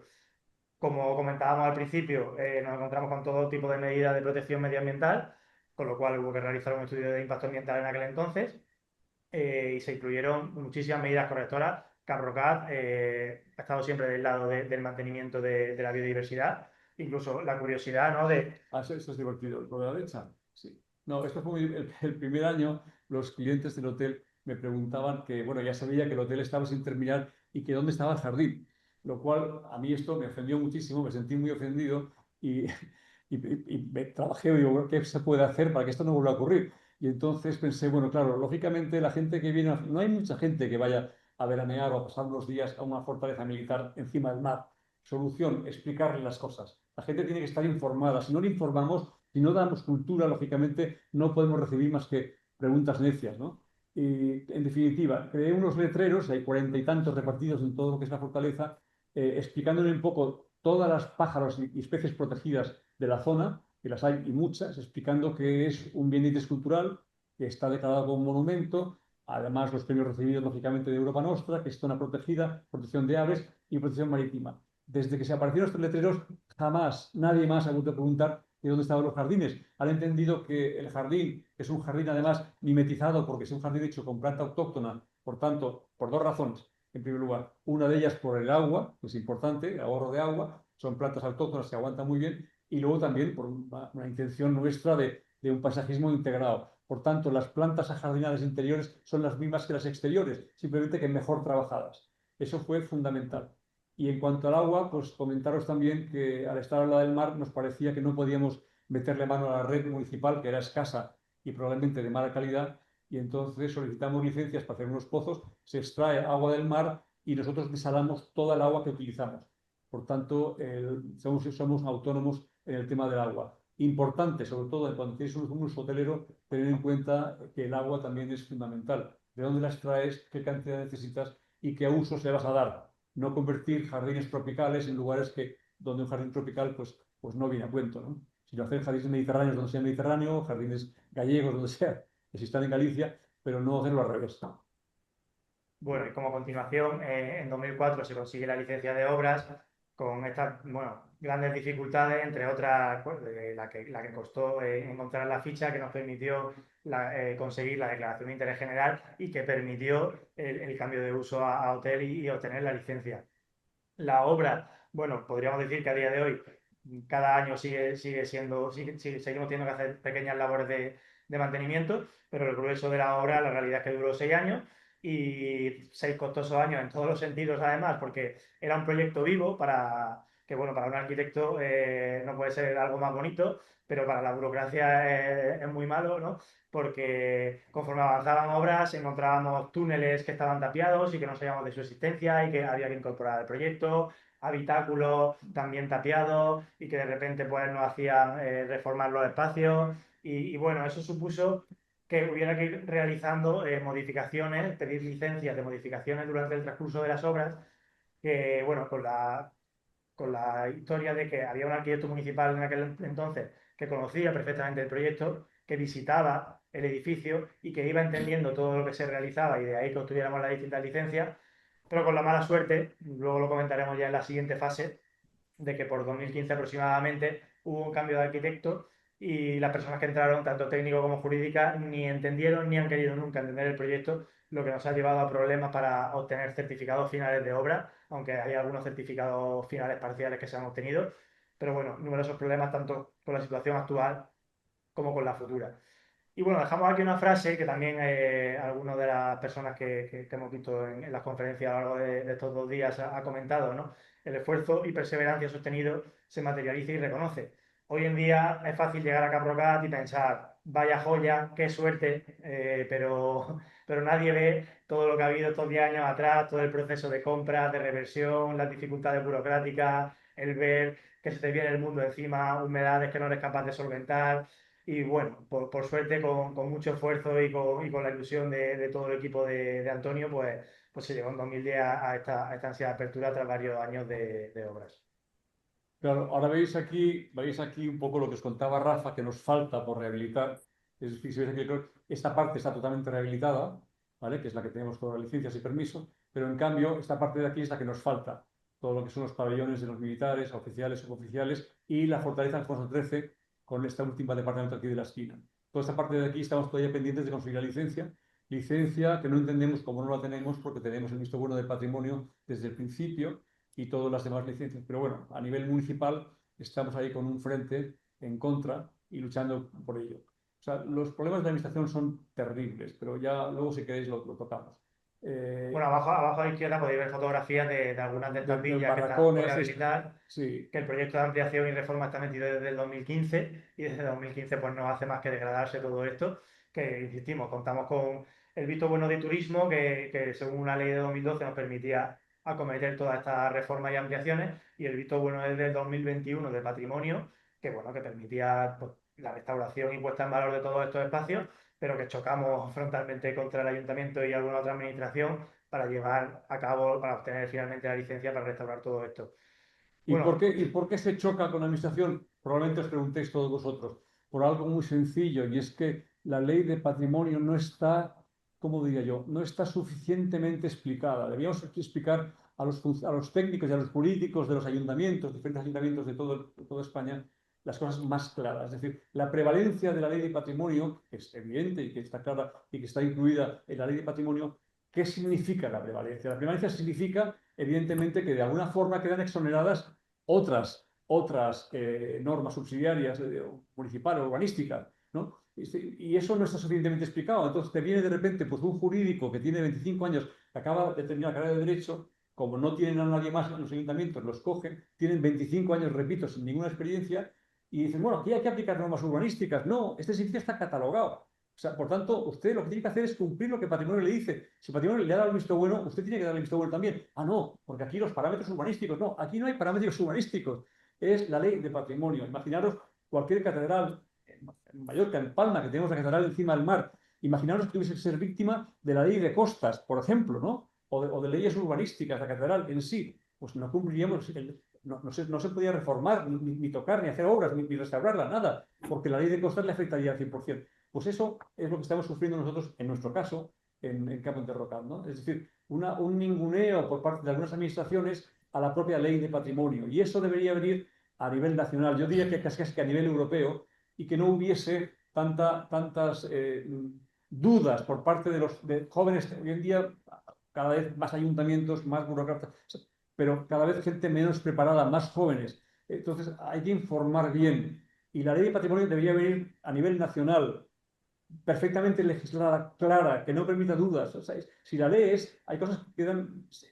Como comentábamos al principio, nos encontramos con todo tipo de medidas de protección medioambiental, con lo cual hubo que realizar un estudio de impacto ambiental en aquel entonces y se incluyeron muchísimas medidas correctoras. Carrocat ha estado siempre del lado del mantenimiento de la biodiversidad, incluso la curiosidad, ¿no?
Eso es divertido. ¿Lo de la derecha? Sí. No, esto fue el primer año, los clientes del hotel me preguntaban que, bueno, ya sabía que el hotel estaba sin terminar y que dónde estaba el jardín, lo cual a mí esto me ofendió muchísimo, me sentí muy ofendido y, y me trabajé, digo, ¿qué se puede hacer para que esto no vuelva a ocurrir? Y entonces pensé, bueno, claro, lógicamente la gente que viene, no hay mucha gente que vaya a veranear o a pasar unos días a una fortaleza militar encima del mar. Solución, explicarle las cosas. La gente tiene que estar informada. Si no le informamos, si no damos cultura, lógicamente no podemos recibir más que preguntas necias, ¿no? Y en definitiva, creé unos letreros, hay 40 y tantos repartidos en todo lo que es la fortaleza, explicándole un poco todas las pájaros y especies protegidas de la zona, que las hay y muchas, explicando que es un bien de interés cultural, que está declarado como monumento, además los premios recibidos lógicamente de Europa Nostra, que es zona protegida, protección de aves y protección marítima. Desde que se aparecieron estos letreros, jamás nadie más ha vuelto a preguntar de dónde estaban los jardines. Han entendido que el jardín es un jardín además mimetizado porque es un jardín hecho con planta autóctona, por tanto, por dos razones. En primer lugar, una de ellas por el agua, que es importante, el ahorro de agua, son plantas autóctonas que aguantan muy bien, y luego también por una intención nuestra de un paisajismo integrado. Por tanto, las plantas ajardinadas interiores son las mismas que las exteriores, simplemente que mejor trabajadas. Eso fue fundamental. Y en cuanto al agua, pues comentaros también que al estar al lado del mar nos parecía que no podíamos meterle mano a la red municipal, que era escasa y probablemente de mala calidad, y entonces solicitamos licencias para hacer unos pozos, se extrae agua del mar y nosotros desalamos toda el agua que utilizamos. Por tanto, somos autónomos en el tema del agua. Importante, sobre todo cuando tienes un uso hotelero, tener en cuenta que el agua también es fundamental. ¿De dónde la extraes? ¿Qué cantidad necesitas? ¿Y qué usos le vas a dar? No convertir jardines tropicales en lugares donde un jardín tropical pues no viene a cuento, ¿no? Sino hacer jardines mediterráneos donde sea mediterráneo, jardines gallegos donde sea, existan en Galicia, pero no hacerlo al revés.
Bueno, y como continuación, en 2004 se consigue la licencia de obras con estas, bueno, grandes dificultades, entre otras, pues, la que costó encontrar la ficha que nos permitió conseguir la declaración de interés general y que permitió el cambio de uso a hotel y obtener la licencia. La obra, bueno, podríamos decir que a día de hoy cada año seguimos teniendo que hacer pequeñas labores de mantenimiento, pero el grueso de la obra, la realidad es que duró 6 años y 6 costosos años en todos los sentidos, además, porque era un proyecto vivo que, bueno, para un arquitecto no puede ser algo más bonito, pero para la burocracia es muy malo, ¿no? Porque conforme avanzaban obras encontrábamos túneles que estaban tapiados y que no sabíamos de su existencia y que había que incorporar al proyecto, habitáculos también tapiados y que de repente pues no hacían reformar los espacios y bueno, eso supuso que hubiera que ir realizando modificaciones, pedir licencias de modificaciones durante el transcurso de las obras, que bueno, con la historia de que había un arquitecto municipal en aquel entonces que conocía perfectamente el proyecto, que visitaba el edificio y que iba entendiendo todo lo que se realizaba y de ahí que obtuviéramos las distintas licencias, pero con la mala suerte, luego lo comentaremos ya en la siguiente fase, de que por 2015 aproximadamente hubo un cambio de arquitecto y las personas que entraron, tanto técnico como jurídica, ni entendieron ni han querido nunca entender el proyecto, lo que nos ha llevado a problemas para obtener certificados finales de obra, aunque hay algunos certificados finales parciales que se han obtenido, pero bueno, numerosos problemas tanto con la situación actual como con la futura. Y bueno, dejamos aquí una frase que también algunas de las personas que hemos visto en las conferencias a lo largo de estos 2 días ha comentado, ¿no? El esfuerzo y perseverancia sostenido se materializa y reconoce. Hoy en día es fácil llegar a Camprocat y pensar, vaya joya, qué suerte, pero nadie ve todo lo que ha habido estos 10 años atrás, todo el proceso de compra, de reversión, las dificultades burocráticas, el ver que se te viene el mundo encima, humedades que no eres capaz de solventar. Y bueno, por suerte, con mucho esfuerzo y con la ilusión de todo el equipo de Antonio, pues se llegó en 2010 a esta ansia de apertura tras varios años de obras.
Claro, ahora veis aquí un poco lo que os contaba Rafa, que nos falta por rehabilitar. Es decir, si veis aquí, creo que esta parte está totalmente rehabilitada, ¿vale? Que es la que tenemos con las licencias y permisos, pero en cambio, esta parte de aquí es la que nos falta. Todo lo que son los pabellones de los militares, oficiales, suboficiales y la fortaleza Alfonso XIII con esta última departamento aquí de la esquina. Toda esta parte de aquí estamos todavía pendientes de conseguir la licencia que no entendemos cómo no la tenemos porque tenemos el visto bueno del patrimonio desde el principio y todas las demás licencias. Pero bueno, a nivel municipal estamos ahí con un frente en contra y luchando por ello. O sea, los problemas de la administración son terribles, pero ya luego si queréis lo tocamos.
Bueno, abajo a la izquierda podéis ver fotografías de algunas de estas
De
villas que están por
barracones,
rehabilitar,
sí.
que el proyecto de ampliación y reforma está metido desde el 2015 y desde 2015 pues no hace más que degradarse todo esto, que insistimos, contamos con el visto bueno de turismo que según una ley de 2012 nos permitía acometer todas estas reformas y ampliaciones y el visto bueno desde el 2021 de patrimonio, que bueno, que permitía pues, la restauración y puesta en valor de todos estos espacios, pero que chocamos frontalmente contra el ayuntamiento y alguna otra administración para llevar a cabo, para obtener finalmente la licencia para restaurar todo esto. Bueno,
¿Y por qué se choca con la administración? Probablemente os preguntéis todos vosotros. Por algo muy sencillo, y es que la ley de patrimonio no está, ¿cómo diría yo? No está suficientemente explicada. Deberíamos explicar a los técnicos y a los políticos de los ayuntamientos, diferentes ayuntamientos de toda España, las cosas más claras. Es decir, la prevalencia de la ley de patrimonio, que es evidente y que está clara y que está incluida en la ley de patrimonio. ¿Qué significa la prevalencia? La prevalencia significa, evidentemente, que de alguna forma quedan exoneradas otras normas subsidiarias municipales, urbanísticas, ¿no? Y eso no está suficientemente explicado. Entonces te viene de repente pues, un jurídico que tiene 25 años, que acaba de terminar la carrera de Derecho, como no tienen a nadie más en los ayuntamientos, los cogen, tienen 25 años, repito, sin ninguna experiencia, y dicen, bueno, aquí hay que aplicar normas urbanísticas. No, este edificio está catalogado. O sea, por tanto, usted lo que tiene que hacer es cumplir lo que Patrimonio le dice. Si Patrimonio le ha dado el visto bueno, usted tiene que darle el visto bueno también. Ah, no, porque aquí los parámetros urbanísticos, no, aquí no hay parámetros urbanísticos. Es la ley de patrimonio. Imaginaros cualquier catedral en Mallorca, en Palma, que tenemos la catedral encima del mar. Imaginaros que tuviese que ser víctima de la ley de costas, por ejemplo, ¿no? O de leyes urbanísticas, la catedral en sí. Pues no cumpliríamos, no se podía reformar, ni tocar, ni hacer obras, ni restaurarla, nada, porque la ley de costas le afectaría al 100%. Pues eso es lo que estamos sufriendo nosotros, en nuestro caso, en Campo Enterrocat, ¿no? Es decir, un ninguneo por parte de algunas administraciones a la propia ley de patrimonio. Y eso debería venir a nivel nacional, yo diría que casi que a nivel europeo, y que no hubiese tantas dudas por parte de los jóvenes. Hoy en día, cada vez más ayuntamientos, más burócratas, pero cada vez gente menos preparada, más jóvenes. Entonces, hay que informar bien. Y la ley de patrimonio debería venir a nivel nacional, perfectamente legislada, clara, que no permita dudas. O sea, si la lees, hay cosas que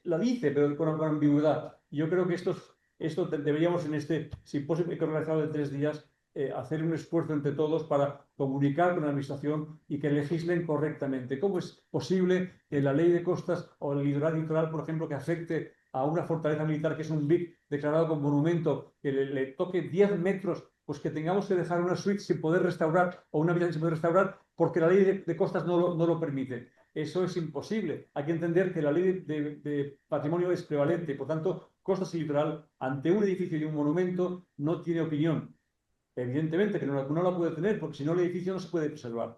la dice, pero con ambigüedad. Yo creo que esto deberíamos en este simposio que he organizado de 3 días hacer un esfuerzo entre todos para comunicar con la administración y que legislen correctamente. ¿Cómo es posible que la ley de costas o el litoral, por ejemplo, que afecte a una fortaleza militar que es un BIC declarado como monumento, que le toque 10 metros, pues que tengamos que dejar una suite sin poder restaurar o una habitación sin poder restaurar porque la ley de costas no lo permite? Eso es imposible. Hay que entender que la ley de patrimonio es prevalente y, por tanto, costas y litoral, ante un edificio y un monumento, no tiene opinión. Evidentemente que no la puede tener, porque si no el edificio no se puede preservar.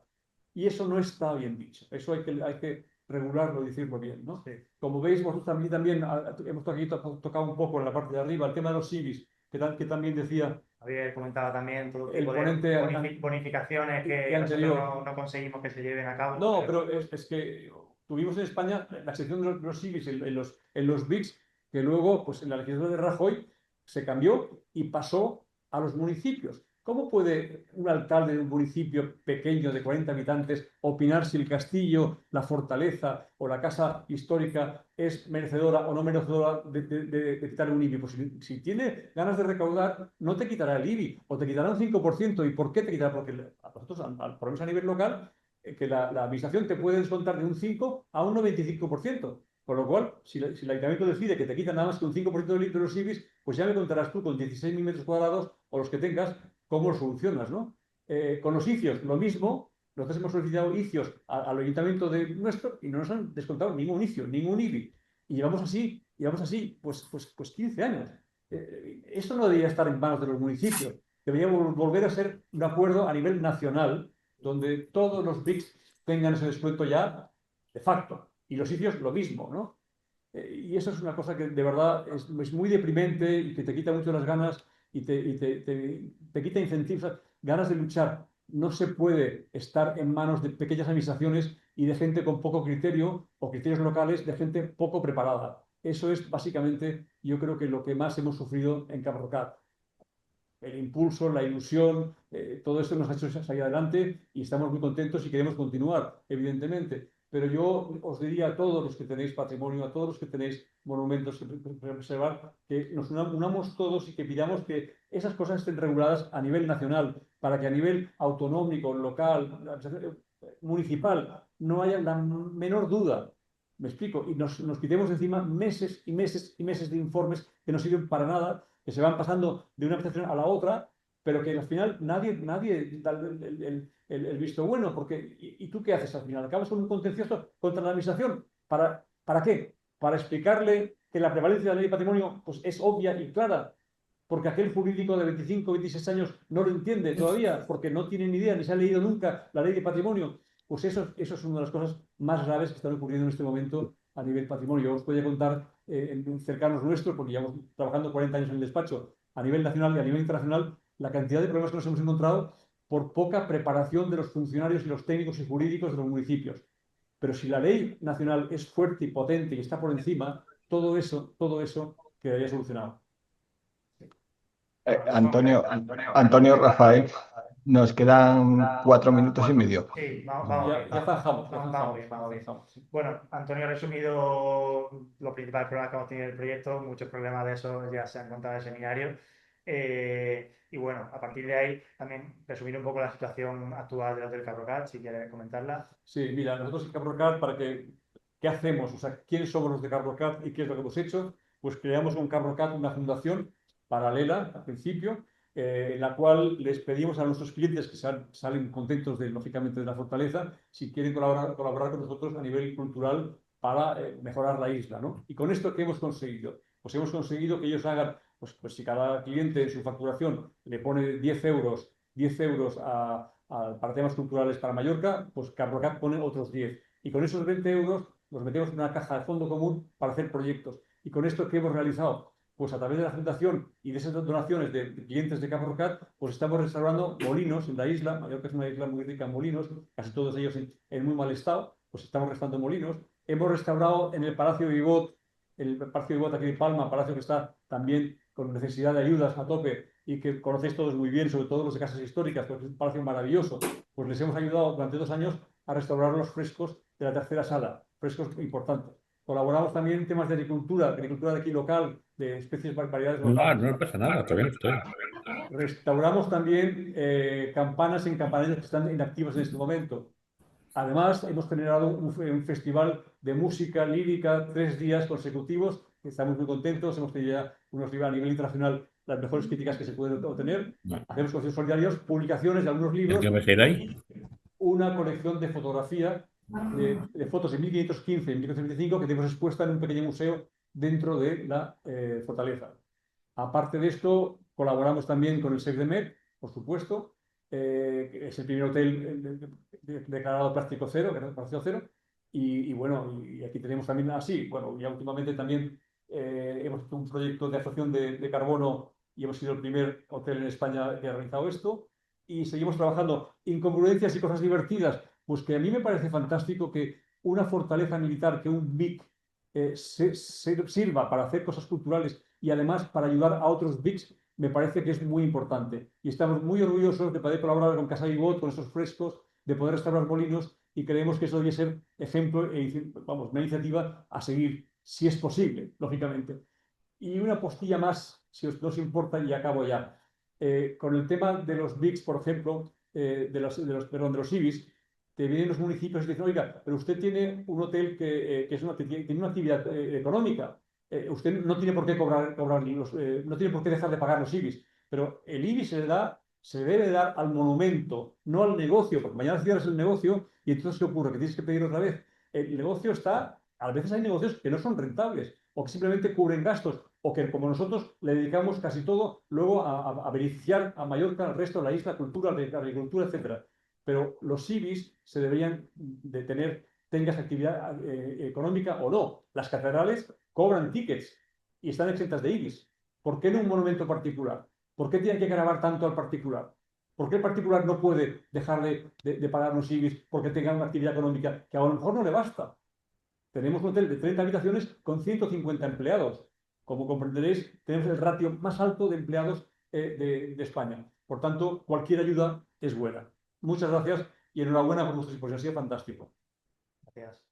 Y eso no está bien dicho. Eso hay que regularlo y decirlo bien, ¿no?
sí.
Como veis, vosotros también hemos tocado un poco en la parte de arriba el tema de los civis, que también decía
Javier comentaba también todo
El
tipo de
ponente
bonificaciones que
anterior.
nosotros no conseguimos que se lleven a cabo.
No, pero es que tuvimos en España la sección de los IBIs en los BICs, que luego, pues en la legislatura de Rajoy, se cambió y pasó a los municipios. ¿Cómo puede un alcalde de un municipio pequeño de 40 habitantes opinar si el castillo, la fortaleza o la casa histórica es merecedora o no merecedora de quitarle un IBI? Pues si tiene ganas de recaudar, no te quitará el IBI o te quitará un 5%. ¿Y por qué te quitará? Porque a nosotros, por lo menos a nivel local, que la administración te puede descontar de un 5 a un 95%. Con lo cual, si el ayuntamiento decide que te quitan nada más que un 5% de los IBIs, pues ya me contarás tú con 16.000 metros cuadrados o los que tengas, cómo lo solucionas, ¿no? Con los ICIOs, lo mismo. Nosotros hemos solicitado ICIOs al ayuntamiento de nuestro y no nos han descontado ningún ICIO, ningún IBI. Y llevamos así pues 15 años. Esto no debería estar en manos de los municipios. Debería volver a ser un acuerdo a nivel nacional donde todos los BRICS tengan ese descuento ya de facto. Y los sitios lo mismo, ¿no? Y eso es una cosa que de verdad es muy deprimente y que te quita mucho las ganas y te quita incentivos, ganas de luchar. No se puede estar en manos de pequeñas administraciones y de gente con poco criterio o criterios locales, de gente poco preparada. Eso es básicamente, yo creo que lo que más hemos sufrido en Carrocat. El impulso, la ilusión, todo esto nos ha hecho salir adelante y estamos muy contentos y queremos continuar, evidentemente. Pero yo os diría a todos los que tenéis patrimonio, a todos los que tenéis monumentos que preservar, que nos unamos todos y que pidamos que esas cosas estén reguladas a nivel nacional, para que a nivel autonómico, local, municipal, no haya la menor duda. Me explico, y nos quitemos encima meses y meses y meses de informes que no sirven para nada, que se van pasando de una administración a la otra, pero que al final nadie da el visto bueno, porque ¿y tú qué haces al final? ¿Acabas con un contencioso contra la administración? ¿Para qué? Para explicarle que la prevalencia de la ley de patrimonio pues, es obvia y clara, porque aquel jurídico de 25 o 26 años no lo entiende todavía, porque no tiene ni idea, ni se ha leído nunca la ley de patrimonio. Pues eso es una de las cosas más graves que están ocurriendo en este momento a nivel patrimonio. Yo os podría contar en cercanos nuestros, porque llevamos trabajando 40 años en el despacho, a nivel nacional y a nivel internacional, la cantidad de problemas que nos hemos encontrado por poca preparación de los funcionarios y los técnicos y jurídicos de los municipios. Pero si la ley nacional es fuerte y potente y está por encima, todo eso quedaría solucionado.
Antonio Rafael, nos quedan 4 minutos y medio.
Sí, vamos bien.
Ya zanjamos.
Vamos bien. Bueno, Antonio ha resumido los principales problemas que hemos tenido en el proyecto. Muchos problemas de esos ya se han contado en el seminario. Y bueno, a partir de ahí también resumir un poco la situación actual del Hotel Carrocat, si quieres comentarla.
Sí, mira, nosotros en Carrocat, ¿qué hacemos? O sea, ¿quiénes somos los de Carrocat y qué es lo que hemos hecho? Pues creamos con Carrocat una fundación paralela al principio, en la cual les pedimos a nuestros clientes que salen contentos, lógicamente, de la fortaleza, si quieren colaborar con nosotros a nivel cultural para mejorar la isla, ¿no? Y con esto, ¿qué hemos conseguido? Pues hemos conseguido que ellos hagan, pues si cada cliente en su facturación le pone 10 euros para temas culturales para Mallorca, pues Carrocat pone otros 10. Y con esos 20 euros los metemos en una caja de fondo común para hacer proyectos. Y con esto, ¿qué hemos realizado? Pues a través de la fundación y de esas donaciones de clientes de Carrocat, pues estamos restaurando molinos en la isla. Mallorca es una isla muy rica en molinos, casi todos ellos en muy mal estado, pues estamos restaurando molinos. Hemos restaurado en el Palacio Vivot, aquí en Palma, palacio que está también con necesidad de ayudas a tope y que conocéis todos muy bien, sobre todo los de casas históricas, porque es un palacio maravilloso. Pues les hemos ayudado durante 2 años a restaurar los frescos de la tercera sala, frescos importantes. Colaboramos también en temas de agricultura de aquí local, de especies, variedades locales.
No pasa nada, todavía no estoy.
Restauramos también campanas en campanillas que están inactivas en este momento. Además, hemos generado un festival de música lírica 3 días consecutivos. Estamos muy contentos. Hemos tenido ya a nivel internacional las mejores críticas que se pueden obtener. Hacemos conciertos solidarios, publicaciones de algunos libros.
¿Qué vais a ir ahí?
Una colección de fotografía de fotos de 1515 y 1525 que tenemos expuesta en un pequeño museo dentro de la fortaleza. Aparte de esto, colaboramos también con el Save the Met, por supuesto, que es el primer hotel declarado plástico cero, y bueno, y aquí tenemos también así, bueno, ya últimamente también hemos hecho un proyecto de absorción de carbono y hemos sido el primer hotel en España que ha realizado esto. Y seguimos trabajando. Incongruencias y cosas divertidas, pues que a mí me parece fantástico que una fortaleza militar, que un BIC sirva para hacer cosas culturales y además para ayudar a otros BICs, me parece que es muy importante. Y estamos muy orgullosos de poder colaborar con Casa Vivot, con esos frescos, de poder restaurar molinos, y creemos que eso debe ser ejemplo, vamos, una iniciativa a seguir, si es posible, lógicamente. Y una postilla más, si no os importa, y acabo ya. Con el tema de los BICs, por ejemplo, de los IBIs, te vienen los municipios y te dicen, oiga, pero usted tiene un hotel que tiene una actividad económica. Usted no tiene por qué no tiene por qué dejar de pagar los IBIs, pero el IBI se debe dar al monumento, no al negocio, porque mañana cierras el negocio y entonces ¿qué ocurre? Que tienes que pedir otra vez. El negocio a veces hay negocios que no son rentables o que simplemente cubren gastos o que como nosotros le dedicamos casi todo luego a beneficiar a Mallorca, al resto de la isla, cultura, agricultura, etcétera. Pero los IBIs se deberían de tengas actividad económica o no. Las catedrales cobran tickets y están exentas de IBIs. ¿Por qué no un monumento particular? ¿Por qué tiene que grabar tanto al particular? ¿Por qué el particular no puede dejar de pagar los IBIs porque tenga una actividad económica que a lo mejor no le basta? Tenemos un hotel de 30 habitaciones con 150 empleados. Como comprenderéis, tenemos el ratio más alto de empleados de España. Por tanto, cualquier ayuda es buena. Muchas gracias y enhorabuena por vuestra exposición, ha sido fantástico.
Gracias.